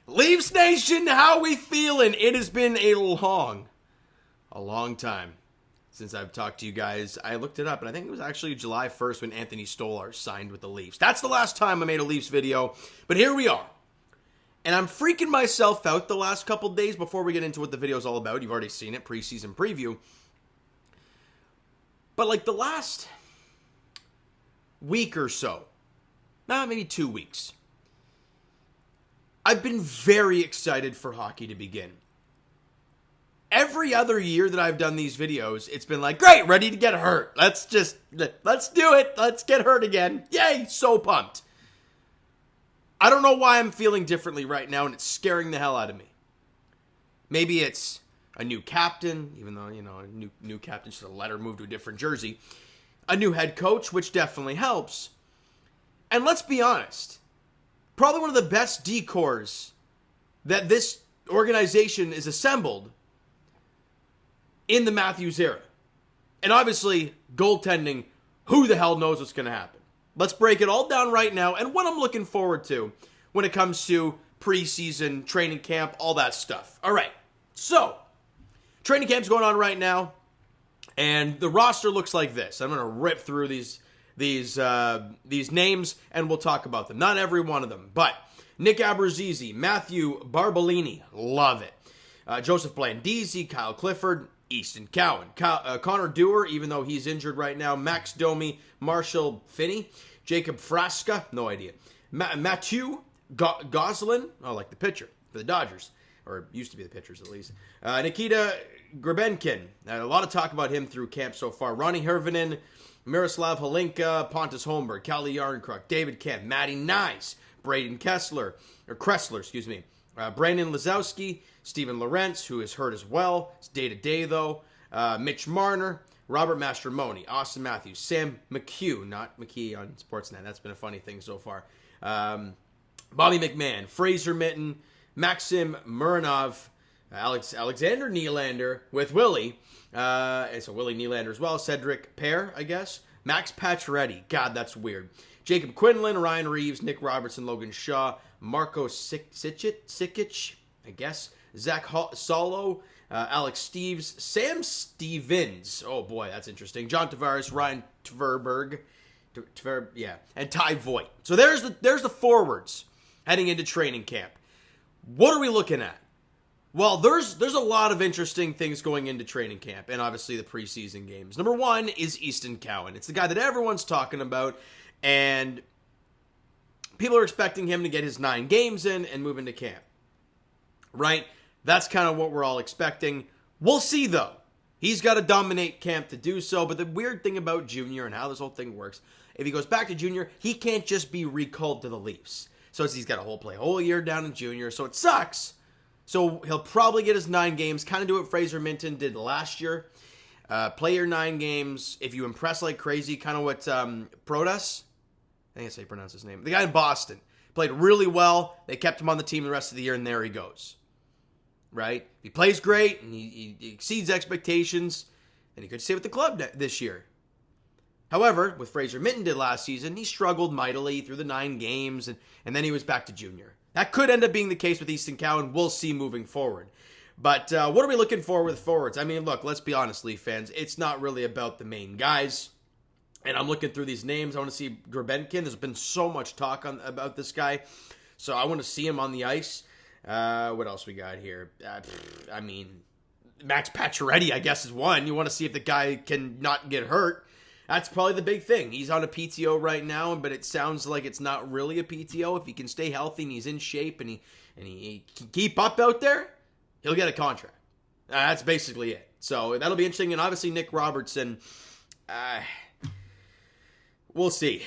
Leafs Nation, how we feeling? It has been a long time since I've talked to you guys. I looked it up, and I think it was actually July 1st when Anthony Stolar signed with the Leafs. That's the last time I made a Leafs video, but here we are. And I'm freaking myself out the last couple days before we get into what the video's all about. You've already seen it, preseason preview. But like the last week or so, maybe 2 weeks, I've been very excited for hockey to begin. Every other year that I've done these videos, it's been like, great, ready to get hurt. Let's do it. Let's get hurt again. Yay, so pumped. I don't know why I'm feeling differently right now, and it's scaring the hell out of me. Maybe it's a new captain, even though, a new captain should have let her move to a different jersey. A new head coach, which definitely helps. And let's be honest, probably one of the best decors that this organization is assembled in the Matthews era. And obviously, goaltending, who the hell knows what's going to happen? Let's break it all down right now and what I'm looking forward to when it comes to preseason, training camp, all that stuff. All right, so training camp's going on right now, and the roster looks like this. I'm going to rip through these names, and we'll talk about them. Not every one of them, but Nick Abruzzese, Matthew Barbolini, love it. Joseph Blandisi, Kyle Clifford, Easton Cowan, Connor Dewar, even though he's injured right now, Max Domi, Marshall Finney, Jacob Frasca, no idea, Matthew Goslin, like the pitcher for the Dodgers, or used to be the pitchers at least, Nikita Grebenkin, a lot of talk about him through camp so far, Ronnie Hervinen, Miroslav Holinka, Pontus Holmberg, Kalle Yarncrook, David Kemp, Matty Nyes, Braden Kressler, Brandon Lazowski, Steven Lorentz, who is hurt as well. It's day-to-day, though. Mitch Marner, Robert Mastromoni, Austin Matthews, Sam McHugh, not McKee on Sportsnet. That's been a funny thing so far. Bobby McMahon, Fraser Mitten, Maxim Muranov, Alexander Nylander with Willie. And so Willie Nylander as well. Cedric Pear, I guess. Max Pacioretty. God, that's weird. Jacob Quinlan, Ryan Reeves, Nick Robertson, Logan Shaw, Marco Sikic, I guess. Zach Solo, Alex Steves, Sam Stevens. Oh boy, that's interesting. John Tavares, Ryan Tverberg, and Ty Voigt. So there's the forwards heading into training camp. What are we looking at? Well, there's a lot of interesting things going into training camp, and obviously the preseason games. Number one is Easton Cowan. It's the guy that everyone's talking about, and people are expecting him to get his 9 games in and move into camp. Right? That's kind of what we're all expecting. We'll see, though. He's got to dominate camp to do so, but the weird thing about Junior and how this whole thing works, if he goes back to Junior, he can't just be recalled to the Leafs. So he's got to play a whole year down in Junior, so it sucks. So he'll probably get his 9 games, kind of do what Fraser Minton did last year. Play your 9 games. If you impress like crazy, kind of what Protas, I think that's how you pronounce his name, the guy in Boston, played really well. They kept him on the team the rest of the year, and there he goes. Right? If he plays great and he exceeds expectations, then he could stay with the club this year. However, with Fraser Minton did last season, he struggled mightily through the 9 games, and then he was back to Junior. That could end up being the case with Easton Cowan. We'll see moving forward. But what are we looking for with forwards? I mean, look, let's be honest, Leaf fans. It's not really about the main guys. And I'm looking through these names. I want to see Grebenkin. There's been so much talk about this guy. So I want to see him on the ice. What else we got here? Max Pacioretty, I guess, is one. You want to see if the guy can not get hurt. That's probably the big thing. He's on a PTO right now, but it sounds like it's not really a PTO. If he can stay healthy and he's in shape and he can keep up out there, he'll get a contract. That's basically it. So that'll be interesting. And obviously Nick Robertson, we'll see.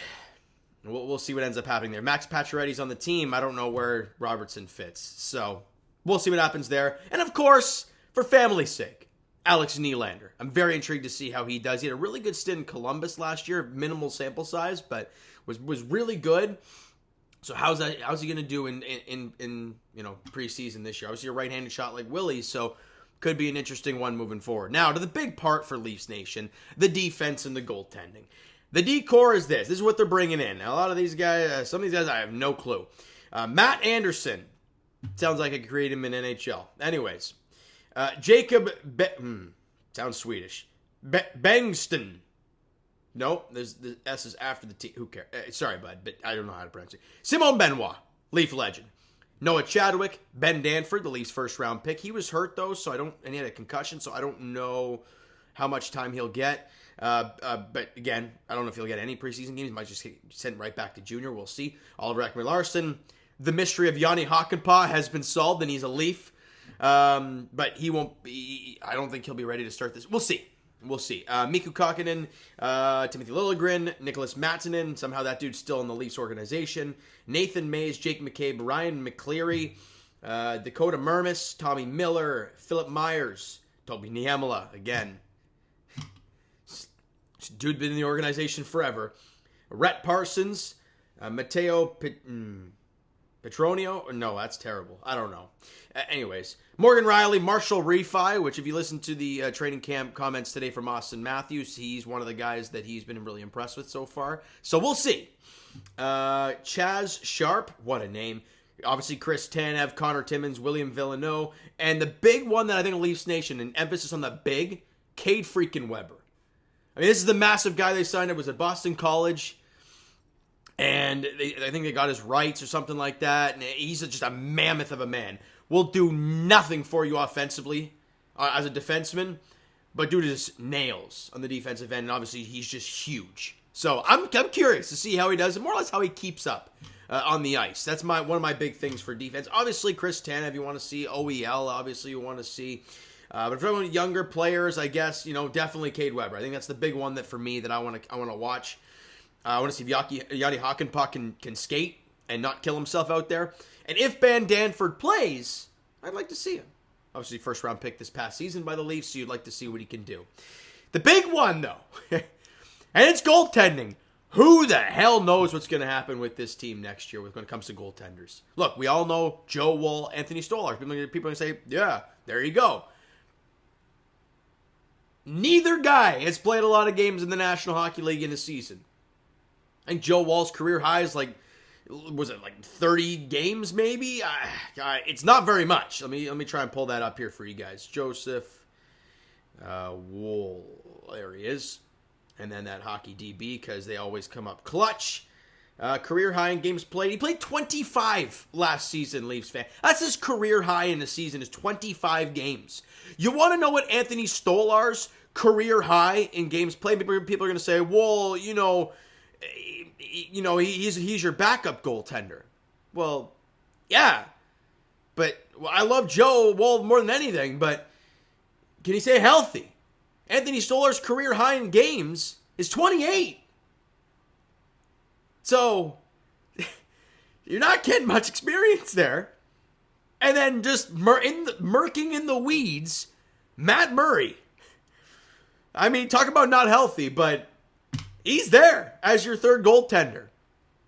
We'll see what ends up happening there. Max Pacioretty's on the team. I don't know where Robertson fits. So we'll see what happens there. And of course, for family's sake, Alex Nylander. I'm very intrigued to see how he does. He had a really good stint in Columbus last year, minimal sample size, but was really good. So how's he going to do in preseason this year? Obviously a right-handed shot like Willie, so could be an interesting one moving forward. Now to the big part for Leafs Nation, the defense and the goaltending. The D-core is this. This is what they're bringing in. Now, a lot of these guys, some of these guys, I have no clue. Matt Anderson, Sounds like I could create him in NHL. Anyways, Jacob sounds Swedish. Bengston. Nope, the S is after the T. Who cares? Sorry, bud, but I don't know how to pronounce it. Simone Benoit, Leaf legend. Noah Chadwick, Ben Danford, the Leafs' first-round pick. He was hurt, though, and he had a concussion, so I don't know how much time he'll get. But again, I don't know if he'll get any preseason games. He might just get sent right back to junior. We'll see. Oliver Ekman-Larsson. The mystery of Yanni Hakanpää has been solved, and he's a Leaf. But he won't be. I don't think he'll be ready to start this. We'll see. Mikko Kakkonen, Timothy Liljegren, Nicholas Mattinen. Somehow that dude's still in the Leafs organization. Nathan Mays, Jake McCabe, Ryan McCleary, Dakota Mermis, Tommy Miller, Philip Myers, Toby Niemela again. This dude been in the organization forever. Rhett Parsons, Matteo Petronio? No, that's terrible. I don't know. Anyways, Morgan Riley, Marshall Refi, which if you listen to the training camp comments today from Austin Matthews, he's one of the guys that he's been really impressed with so far. So we'll see. Chaz Sharp, what a name. Obviously, Chris Tanev, Connor Timmins, William Villeneuve, and the big one that I think Leafs Nation, and emphasis on the big, Cade freaking Weber. I mean, this is the massive guy they signed. It was at Boston College. And I think they got his rights or something like that. And he's just a mammoth of a man. Will do nothing for you offensively as a defenseman, but dude is nails on the defensive end. And obviously, he's just huge. So I'm curious to see how he does, and more or less how he keeps up on the ice. That's one of my big things for defense. Obviously, Chris Tanev, you want to see. OEL, obviously, you want to see. But for younger players, I guess, definitely Cade Weber. I think that's the big one that for me that I want to watch. I want to see if Yanni Hakanpää can skate and not kill himself out there. And if Ben Danford plays, I'd like to see him. Obviously, first-round pick this past season by the Leafs, so you'd like to see what he can do. The big one, though, and it's goaltending. Who the hell knows what's going to happen with this team next year when it comes to goaltenders? Look, we all know Joe Woll, Anthony Stolarz. People are going to say, yeah, there you go. Neither guy has played a lot of games in the National Hockey League in a season. I think Joe Woll's career high is 30 games maybe? It's not very much. Let me try and pull that up here for you guys. Joseph Woll. There he is. And then that hockey DB, because they always come up clutch. Career high in games played. He played 25 last season, Leafs fan. That's his career high in the season, is 25 games. You want to know what Anthony Stolar's career high in games played? People are going to say, well, he's your backup goaltender. Well, yeah. But I love Joe Woll more than anything, but can he stay healthy? Anthony Stolar's career high in games is 28. So, you're not getting much experience there. And then just murking in the weeds, Matt Murray. I mean, talk about not healthy, but he's there as your third goaltender.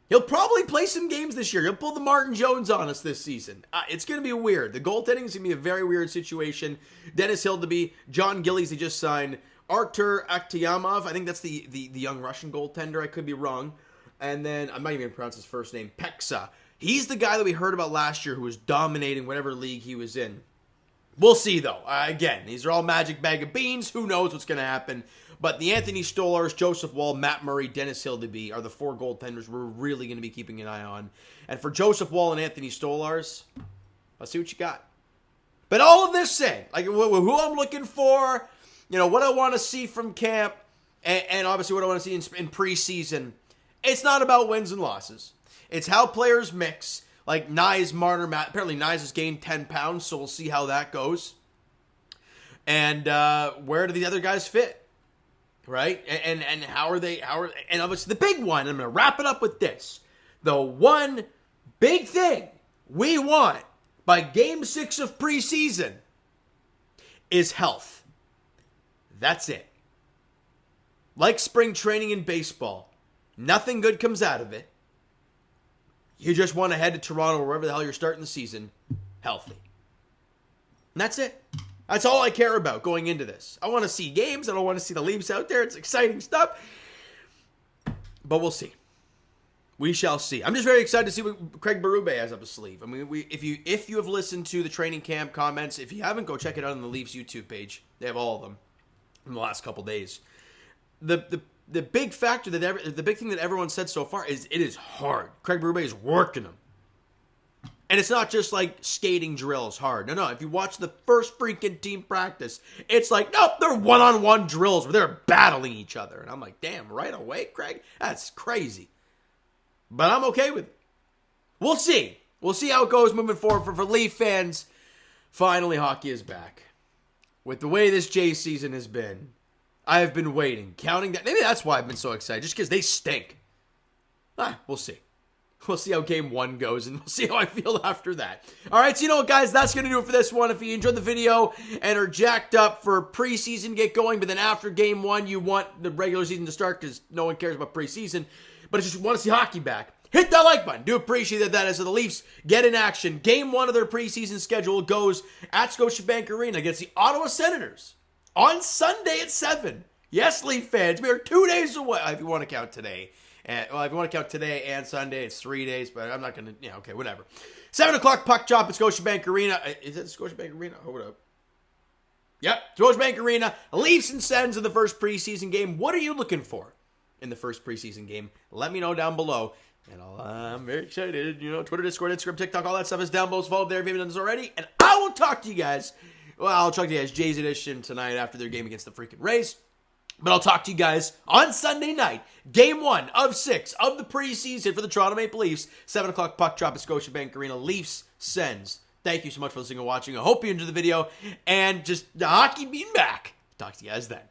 He'll probably play some games this year. He'll pull the Martin Jones on us this season. It's going to be weird. The goaltending is going to be a very weird situation. Dennis Hildeby, John Gillies, he just signed. Artur Akhtyamov, I think that's the young Russian goaltender. I could be wrong. And then, I might even pronounce his first name, Peksa. He's the guy that we heard about last year who was dominating whatever league he was in. We'll see, though. Again, these are all magic bag of beans. Who knows what's going to happen? But the Anthony Stolarz, Joseph Woll, Matt Murray, Dennis Hildeby are the four goaltenders we're really going to be keeping an eye on. And for Joseph Woll and Anthony Stolarz, let's see what you got. But all of this said, who I'm looking for, what I want to see from camp, and obviously what I want to see in preseason, it's not about wins and losses. It's how players mix. Like Nyes, Marner, Matt. Apparently Nyes has gained 10 pounds, so we'll see how that goes. And where do the other guys fit? Right? And how are they? And obviously the big one, I'm going to wrap it up with this. The one big thing we want by Game 6 of preseason is health. That's it. Like spring training in baseball, nothing good comes out of it. You just want to head to Toronto or wherever the hell you're starting the season healthy. And that's it. That's all I care about going into this. I want to see games. I don't want to see the Leafs out there. It's exciting stuff. But we'll see. We shall see. I'm just very excited to see what Craig Berube has up his sleeve. I mean, if you have listened to the training camp comments, if you haven't, go check it out on the Leafs YouTube page. They have all of them in the last couple days. The big factor the big thing that everyone said so far is it is hard. Craig Berube is working them. And it's not just like skating drills hard. No. If you watch the first freaking team practice, it's like, nope, they're one-on-one drills where they're battling each other. And I'm like, damn, right away, Craig? That's crazy. But I'm okay with it. We'll see. We'll see how it goes moving forward for Leaf fans. Finally, hockey is back. With the way this Jays season has been, I have been waiting, counting that. Maybe that's why I've been so excited, just because they stink. We'll see. We'll see how game 1 goes, and we'll see how I feel after that. All right, so you know what, guys? That's going to do it for this one. If you enjoyed the video and are jacked up for preseason to get going, but then after game 1, you want the regular season to start because no one cares about preseason, but if you want to see hockey back, hit that like button. Do appreciate that as the Leafs get in action. Game 1 of their preseason schedule goes at Scotiabank Arena against the Ottawa Senators on Sunday at 7. Yes, Leaf fans, we are 2 days away, if you want to count today. If you want to count today and Sunday, it's 3 days, but I'm not going to, okay, whatever. 7 o'clock puck drop at Scotiabank Arena. Is it Scotiabank Arena? Hold up. Yep, Scotiabank Arena. Leafs and Sens in the first preseason game. What are you looking for in the first preseason game? Let me know down below. And I'm very excited. Twitter, Discord, Instagram, TikTok, all that stuff is down below. Follow there if you haven't done this already. And I will talk to you guys. Well, I'll talk to you guys Jays Edition tonight after their game against the freaking Rays. But I'll talk to you guys on Sunday night. Game 1 of 6 of the preseason for the Toronto Maple Leafs. 7 o'clock puck drop at Scotiabank Arena. Leafs, Sens. Thank you so much for listening and watching. I hope you enjoyed the video. And just the hockey being back. Talk to you guys then.